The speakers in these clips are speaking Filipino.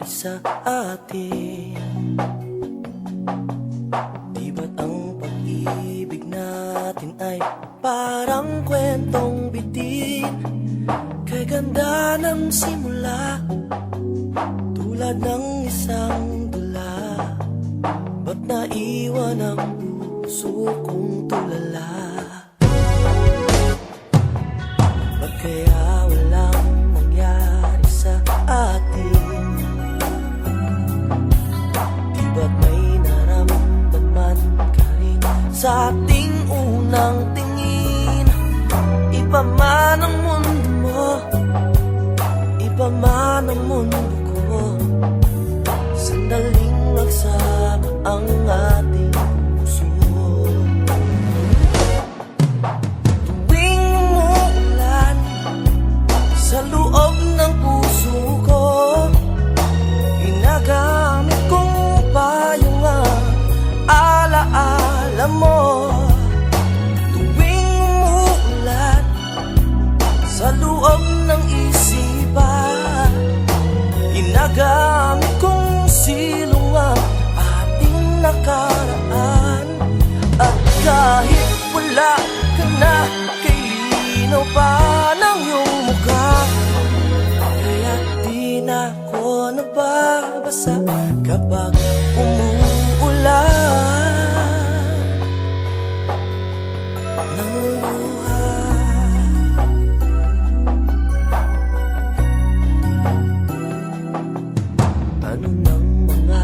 sa atin. Di ba't ang pag-ibig natin ay parang kwentong bitin? Kay ganda ng simula, tulad ng isang dula. Ba't naiwan ang puso kong tulala? Ba't kaya walang nangyari sa atin? Di ba't may naramdaman ka rin sa ating unang tingin? Iba man ang mundo mo, iba man ang mundo ko. Sandaling nagsama ang ating puso. Tuwing umuulan sa loob ng puso ko, ginagamit kong payong ang alaala mo. Tuwing umuulan sa loob ng isipan, ginagamit kong silong ang ating nakaraan. At kahit wala ka na, kay linaw pa ng iyong mukha. Kaya't di na ako nababasa kapag umuulan ng buhay. Ano nang mga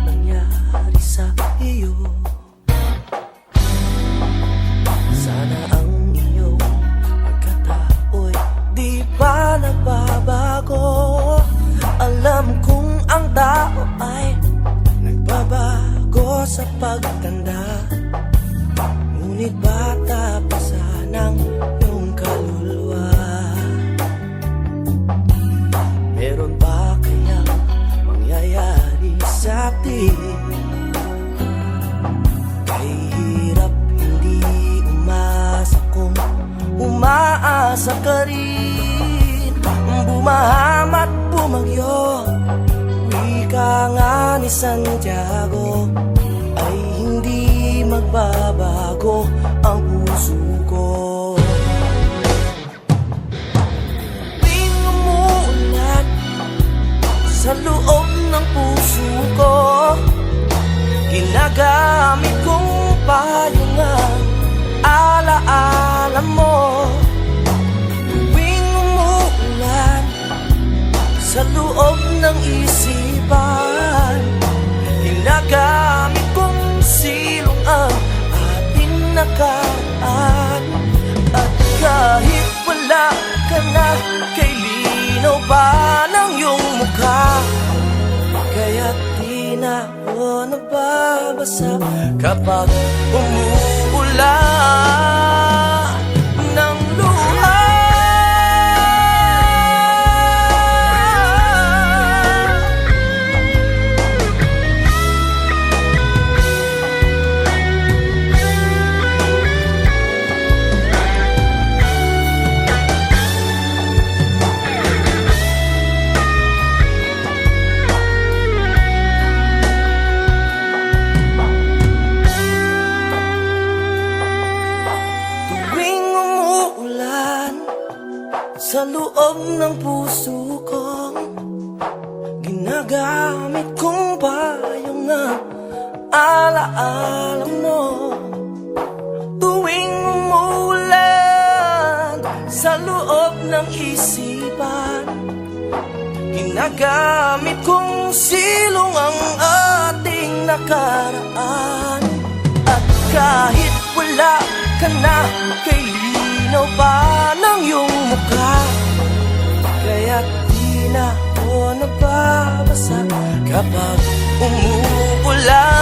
nangyari sa iyo? Sana ang iyong pagkatao'y di pa nagbabago. Alam kong ang tao ay nagbabago sa pagtanda, ngunit bata pa sanang iyong kaluluwa. Meron ba kayang mangyayari sa atin? Kay hirap hindi umasa kung umaasa ka rin. Bumahamat bumagyo, wika nga ni Santiago, ay hindi magbabago ang puso ko. Tuwing umuulan sa loob ng puso ko, ginagamit kong payong ang alaala mo. Tuwing umuulan sa loob ng isipan, ginagamit kong silong ang ating nakaraan. At kahit wala ka na, kay linaw pa ng iyong mukha. Kaya't di na ako nababasa kapag umuulan ng luha. Sa loob ng puso ko, ginagamit kong payong ang alaala mo. Tuwing umuulan sa loob ng isipan, ginagamit kong silong ang ating nakaraan. At kahit wala ka na, kay linaw pa ng iyong mukha. Kaya't di na ako nababasa kapag umuulan